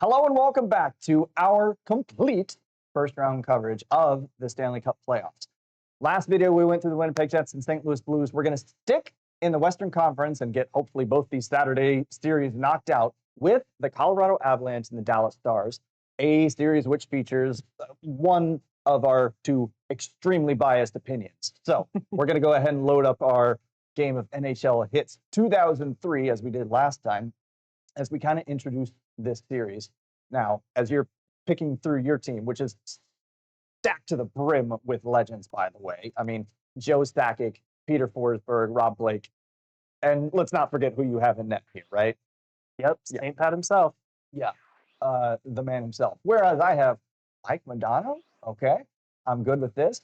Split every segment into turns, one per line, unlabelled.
Hello and welcome back to our complete first round coverage of the Stanley Cup playoffs. Last video, we went through the Winnipeg Jets and St. Louis Blues. We're going to stick in the Western Conference and get hopefully both these Saturday series knocked out with the Colorado Avalanche and the Dallas Stars, a series which features one of our two extremely biased opinions. So we're going to go ahead and load up our game of NHL Hits 2003 as we did last time, as we kind of introduce this series. Now, as you're picking through your team, which is stacked to the brim with legends, by the way. I mean, Joe Stakic, Peter Forsberg, Rob Blake, and let's not forget who you have in net here, right?
Yep, St. Pat himself.
Yeah, the man himself. Whereas I have Mike Modano, okay, I'm good with this.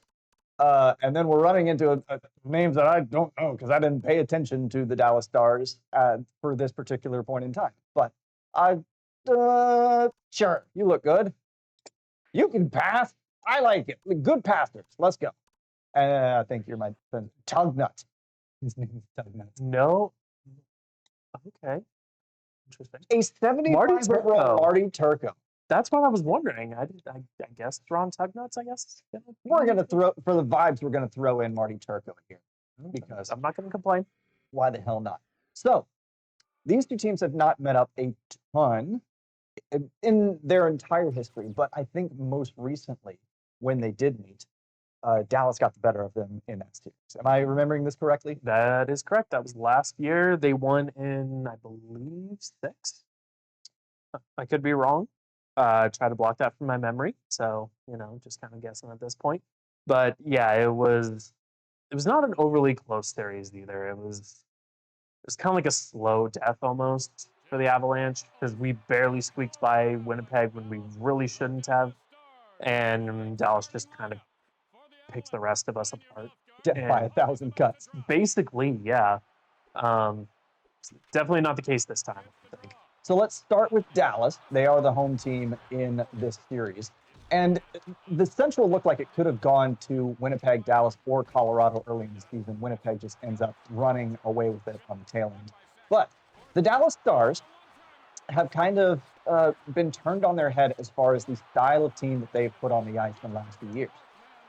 And then we're running into names that I don't know because I didn't pay attention to the Dallas Stars for this particular point in time. But sure, you look good. You can pass. I like it. Good passers. Let's go. And I think you're my friend, Tugnut. His name is Tugnut.
No. Okay. Interesting.
A 75 overall Marty Turco.
That's what I was wondering. I guess Ron Tugnuts, I guess.
We're going to throw, for the vibes, we're going to throw in Marty Turco here. Because
I'm not going to complain.
Why the hell not? So, these two teams have not met up a ton in their entire history, but I think most recently, when they did meet, Dallas got the better of them in that series. Am I remembering this correctly?
That is correct. That was last year. They won in, I believe, 6. I could be wrong. Try to block that from my memory. So, just kind of guessing at this point. But yeah, it was not an overly close series either. It was kind of like a slow death almost for the Avalanche because we barely squeaked by Winnipeg when we really shouldn't have. And Dallas just kind of picks the rest of us apart.
Death by 1,000 cuts.
Basically, yeah. Definitely not the case this time, I think.
So let's start with Dallas. They are the home team in this series. And the Central looked like it could have gone to Winnipeg, Dallas, or Colorado early in the season. Winnipeg just ends up running away with it on the tail end. But the Dallas Stars have kind of been turned on their head as far as the style of team that they've put on the ice in the last few years.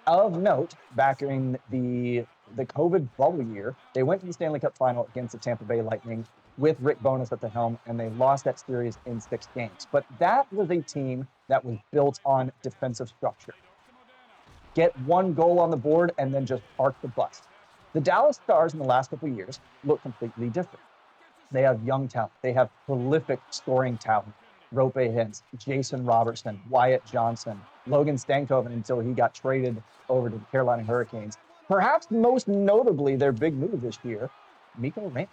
Of note, back in the COVID bubble year, they went to the Stanley Cup final against the Tampa Bay Lightning with Rick Bowness at the helm, and they lost that series in 6 games. But that was a team that was built on defensive structure. Get 1 goal on the board and then just park the bus. The Dallas Stars in the last couple of years look completely different. They have young talent. They have prolific scoring talent. Rope Hintz, Jason Robertson, Wyatt Johnson, Logan Stankoven until he got traded over to the Carolina Hurricanes. Perhaps most notably, their big move this year, Mikko Rantanen,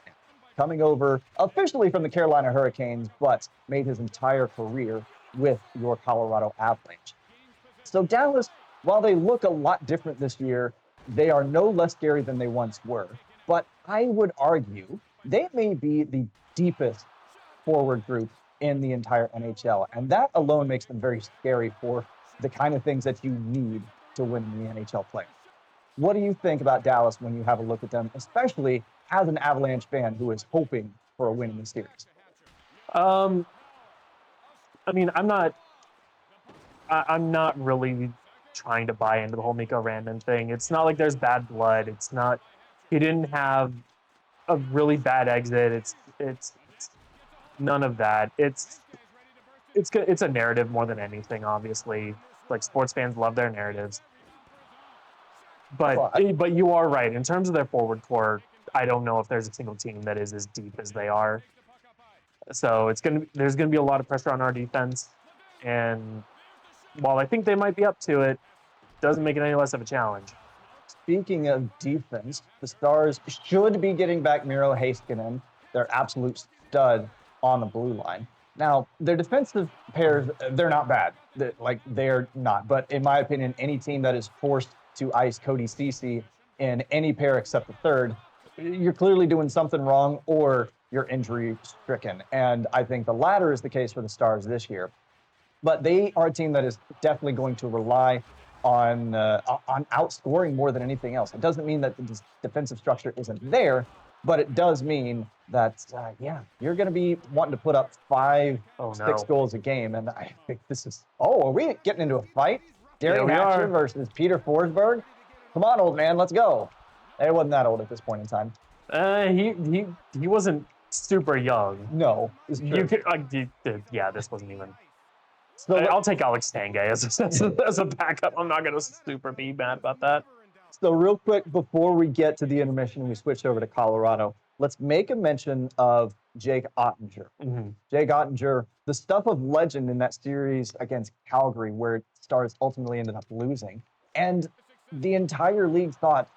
coming over officially from the Carolina Hurricanes, but made his entire career with your Colorado Avalanche. So Dallas, while they look a lot different this year, they are no less scary than they once were. But I would argue they may be the deepest forward group in the entire NHL. And that alone makes them very scary for the kind of things that you need to win in the NHL playoffs. What do you think about Dallas when you have a look at them, especially as an Avalanche fan who is hoping for a win in the series?
I mean, I'm not really trying to buy into the whole Mikko Rantanen thing. It's not like there's bad blood. It's not, he didn't have a really bad exit. It's none of that. It's a narrative more than anything, obviously. Like, sports fans love their narratives. But you are right. In terms of their forward core, I don't know if there's a single team that is as deep as they are. So there's gonna be a lot of pressure on our defense. And while I think they might be up to it, doesn't make it any less of a challenge.
Speaking of defense, the Stars should be getting back Miro Heiskanen, their absolute stud on the blue line. Now, their defensive pairs, they're not bad. They're not. But in my opinion, any team that is forced to ice Cody Ceci in any pair except the third, you're clearly doing something wrong or you're injury stricken. And I think the latter is the case for the Stars this year. But they are a team that is definitely going to rely on outscoring more than anything else. It doesn't mean that the defensive structure isn't there. but it does mean that, you're going to be wanting to put up 5,
Oh
6
no.
goals a game. And I think this is, are we getting into a fight? Darian
we
Hatcher
are.
versus Peter Forsberg. Come on, old man, let's go. It wasn't that old at this point in time.
He wasn't super young.
No, it's true.
You could, yeah, this wasn't even.
So
I'll take Alex Tanguay as a backup. I'm not gonna super be mad about that.
So real quick, before we get to the intermission and we switch over to Colorado, let's make a mention of Jake Ottinger.
Mm-hmm.
Jake Ottinger, the stuff of legend in that series against Calgary, where Stars ultimately ended up losing. And the entire league thought,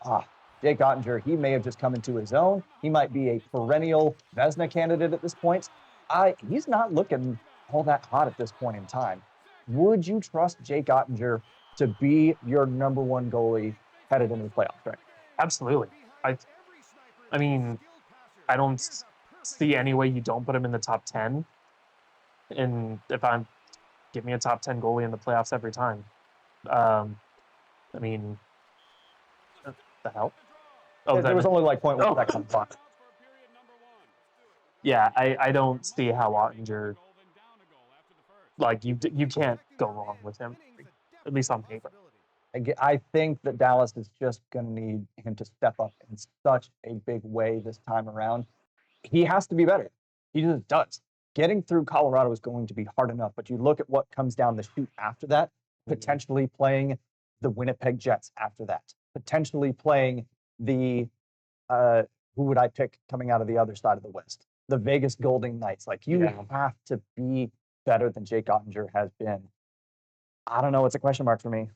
Jake Ottinger, he may have just come into his own. He might be a perennial Vezina candidate at this point. He's not looking all that hot at this point in time. Would you trust Jake Ottinger to be your number one goalie headed into the playoffs, right?
Absolutely. I mean, I don't see any way you don't put him in the top 10. And give me a top 10 goalie in the playoffs every time. I mean, the hell?
Oh, there was only like 0.1 seconds on.
Yeah, I don't see how Ottinger, like, you can't go wrong with him, at least on paper.
I think that Dallas is just going to need him to step up in such a big way this time around. He has to be better. He just does. Getting through Colorado is going to be hard enough, but you look at what comes down the chute after that, potentially playing the Winnipeg Jets after that, potentially playing the, who would I pick coming out of the other side of the West? The Vegas Golden Knights. Like, you have to be better than Jake Ottinger has been. I don't know. It's a question mark for me.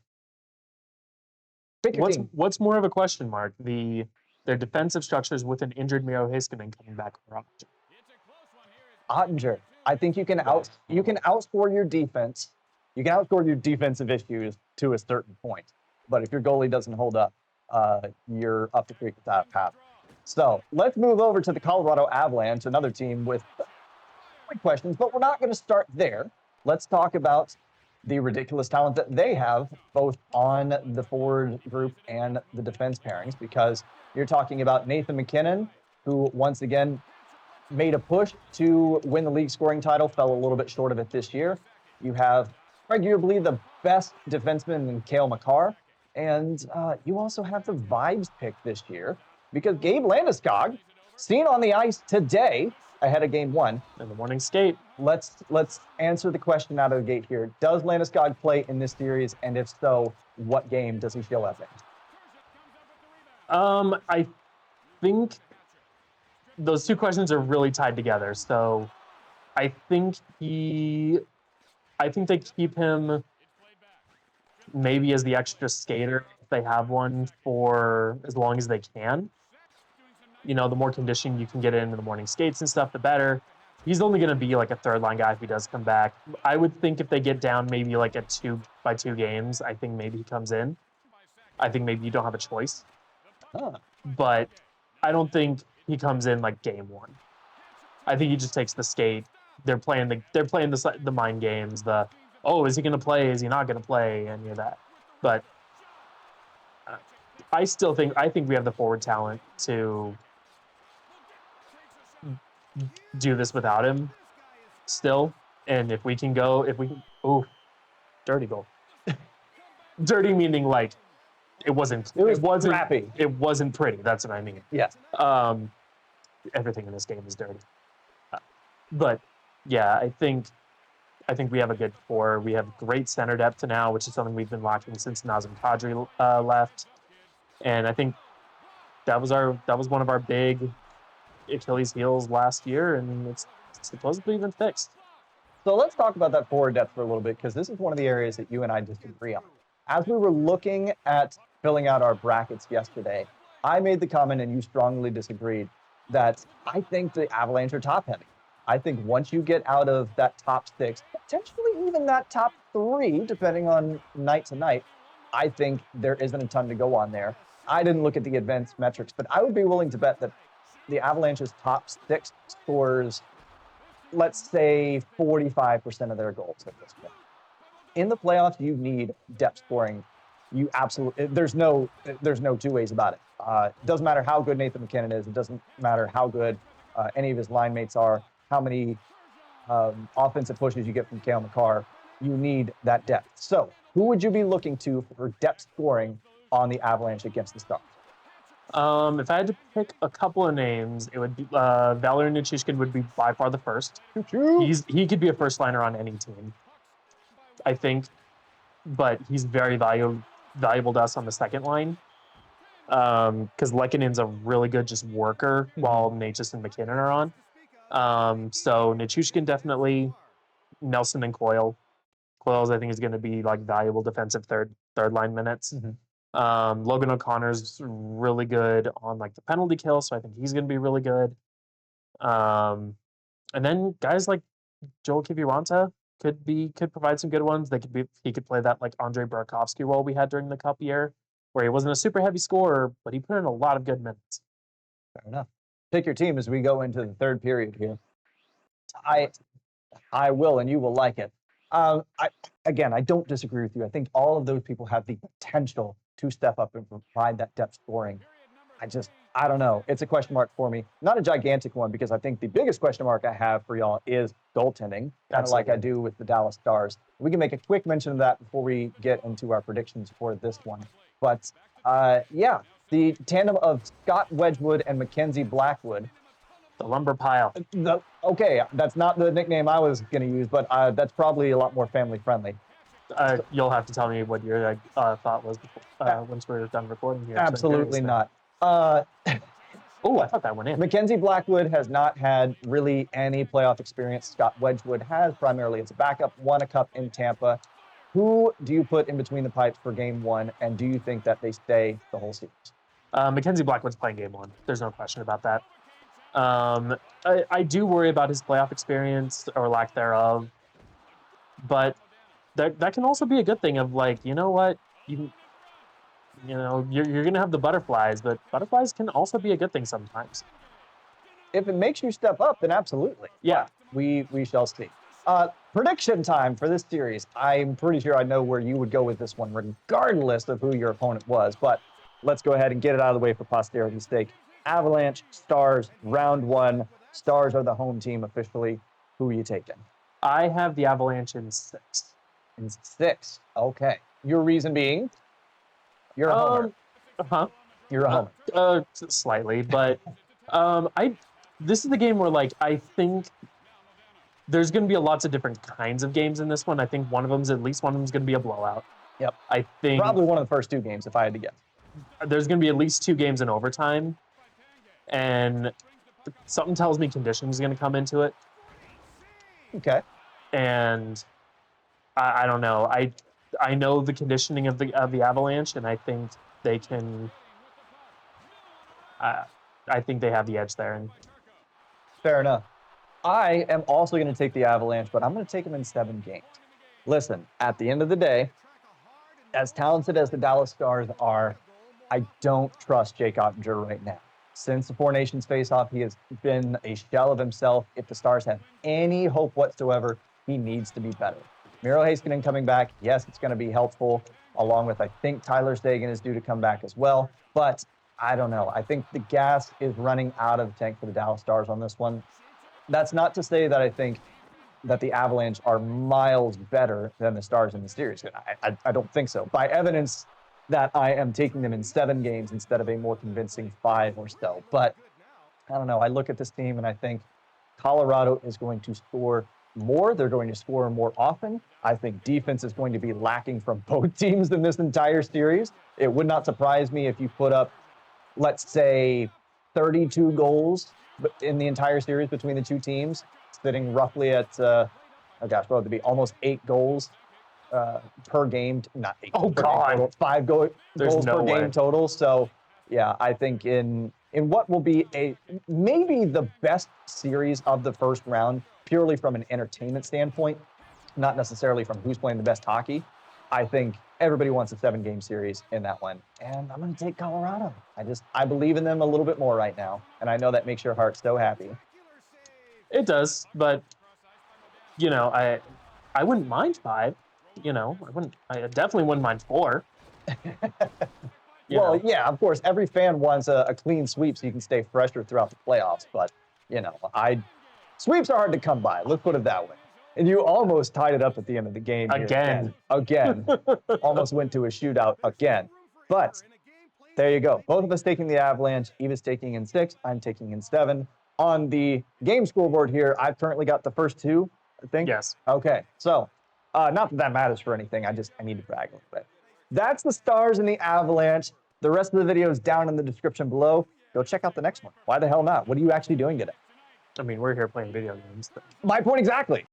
What's more of a question mark? Their defensive structures with an injured Miro Heiskanen coming back or
Ottinger. I think you can outscore your defense. You can outscore your defensive issues to a certain point. But if your goalie doesn't hold up, you're up the creek without a path. So let's move over to the Colorado Avalanche, another team with questions, but we're not going to start there. Let's talk about the ridiculous talent that they have, both on the forward group and the defense pairings, because you're talking about Nathan MacKinnon, who once again made a push to win the league scoring title, fell a little bit short of it this year. You have arguably the best defenseman in Cale Makar, and you also have the vibes pick this year, because Gabe Landeskog, seen on the ice today, ahead of Game 1.
In the morning skate.
Let's answer the question out of the gate here. Does Landeskog play in this series? And if so, what game does he show up in?
I think those two questions are really tied together. So I think they keep him maybe as the extra skater if they have one for as long as they can. You know, the more conditioning you can get into the morning skates and stuff, the better. He's only going to be like a third line guy if he does come back. I would think if they get down maybe like a 2-by-2 games, I think maybe he comes in. I think maybe you don't have a choice. But I don't think he comes in like Game 1. I think he just takes the skate. They're playing the mind games. Is he going to play? Is he not going to play? Any of that. But I think we have the forward talent to do this without him still. And if we can dirty goal. Dirty meaning like it wasn't
crappy.
It wasn't pretty. That's what I mean.
Yes.
Everything in this game is dirty. But yeah, I think we have a good core. We have great center depth now, which is something we've been lacking since Nazem Kadri left. And I think that was one of our big Achilles heels last year, and it's supposedly been fixed.
So let's talk about that forward depth for a little bit, because this is one of the areas that you and I disagree on. As we were looking at filling out our brackets yesterday, I made the comment, and you strongly disagreed, that I think the Avalanche are top-heavy. I think once you get out of that top 6, potentially even that top 3, depending on night to night, I think there isn't a ton to go on there. I didn't look at the advanced metrics, but I would be willing to bet that the Avalanche's top 6 scores, let's say 45% of their goals at this point. In the playoffs, you need depth scoring You absolutely there's no two ways about it. It doesn't matter how good Nathan McKinnon is. It doesn't matter how good any of his line mates are. How many offensive pushes you get from Cale McCarr. You need that depth. So, who would you be looking to for depth scoring on the Avalanche against the Stars?
If I had to pick a couple of names, it would be Valery Nichushkin would be by far the first. He could be a first liner on any team, I think, but he's very valuable to us on the second line. Because Lekkonen's a really good just worker while Natchez and McKinnon are on. So Nichushkin definitely, Nelson and Coyle. Coyle's I think is going to be like valuable defensive third line minutes. Logan O'Connor's really good on like the penalty kill, so I think he's going to be really good. And then guys like Joel Kiviranta could provide some good ones. He could play that like Andre Burakovsky role we had during the Cup year, where he wasn't a super heavy scorer, but he put in a lot of good minutes.
Fair enough. Pick your team as we go into the third period here. I will, and you will like it. I don't disagree with you. I think all of those people have the potential to step up and provide that depth scoring. I don't know. It's a question mark for me. Not a gigantic one, because I think the biggest question mark I have for y'all is goaltending, kind of like I do with the Dallas Stars. We can make a quick mention of that before we get into our predictions for this one. But the tandem of Scott Wedgwood and Mackenzie Blackwood.
The lumber pile.
Okay, that's not the nickname I was going to use, but that's probably a lot more family friendly.
You'll have to tell me what your thought was once we're done recording here.
Absolutely not.
I thought that went in.
Mackenzie Blackwood has not had really any playoff experience. Scott Wedgwood has, primarily as a backup, won a cup in Tampa. Who do you put in between the pipes for game one, and do you think that they stay the whole series?
Mackenzie Blackwood's playing game one. There's no question about that. I do worry about his playoff experience or lack thereof, but that can also be a good thing of like, you know what, you're gonna have the butterflies, but butterflies can also be a good thing sometimes.
If it makes you step up, then absolutely.
Yeah,
we shall see. Prediction time for this series. I'm pretty sure I know where you would go with this one, regardless of who your opponent was, but let's go ahead and get it out of the way for posterity's sake. Avalanche, Stars, round one. Stars are the home team officially. Who are you taking?
I have the Avalanche in 6.
In 6. Okay. Your reason being? You're a homer. You're a homer.
Slightly, but this is the game where like I think there's going to be lots of different kinds of games in this one. I think at least one of them is going to be a blowout.
Yep.
I think
probably one of the first 2 games, if I had to guess.
There's going to be at least 2 games in overtime. And something tells me conditioning is going to come into it.
Okay.
And I don't know. I know the conditioning of the Avalanche, and I think they can. I think they have the edge there. And
fair enough. I am also going to take the Avalanche, but I'm going to take them in 7 games. Listen, at the end of the day, as talented as the Dallas Stars are, I don't trust Jake Ottinger right now. Since the Four Nations face-off, he has been a shell of himself. If the Stars have any hope whatsoever, he needs to be better. Miro Heiskanen coming back, yes, it's going to be helpful, along with, I think, Tyler Seguin is due to come back as well. But I don't know. I think the gas is running out of the tank for the Dallas Stars on this one. That's not to say that I think that the Avalanche are miles better than the Stars in the series. I don't think so. By evidence that I am taking them in 7 games instead of a more convincing 5 or so. But I don't know. I look at this team and I think Colorado is going to score more. They're going to score more often. I think defense is going to be lacking from both teams in this entire series. It would not surprise me if you put up, let's say, 32 goals in the entire series between the 2 teams, sitting roughly at, what would it be, almost 8 goals per game. Not 8 goals per game total, 5 goals per game total. So, yeah, I think in what will be maybe the best series of the first round, purely from an entertainment standpoint, not necessarily from who's playing the best hockey, I think everybody wants a 7-game series in that one. And I'm going to take Colorado. I believe in them a little bit more right now. And I know that makes your heart so happy.
It does, but, I wouldn't mind 5. I definitely wouldn't mind 4. You
Well,
know.
yeah, of course, every fan wants a clean sweep so you can stay fresher throughout the playoffs. But, sweeps are hard to come by. Let's put it that way. And you almost tied it up at the end of the game here
Again.
Again. Almost went to a shootout again. But there you go. Both of us taking the Avalanche. Eva's taking in 6. I'm taking in 7. On the game scoreboard here, I've currently got the first 2, I think.
Yes.
Okay. So, not that matters for anything. I need to brag a little bit. That's the Stars and the Avalanche. The rest of the video is down in the description below. Go check out the next one. Why the hell not? What are you actually doing today?
I mean, we're here playing video games.
My point exactly.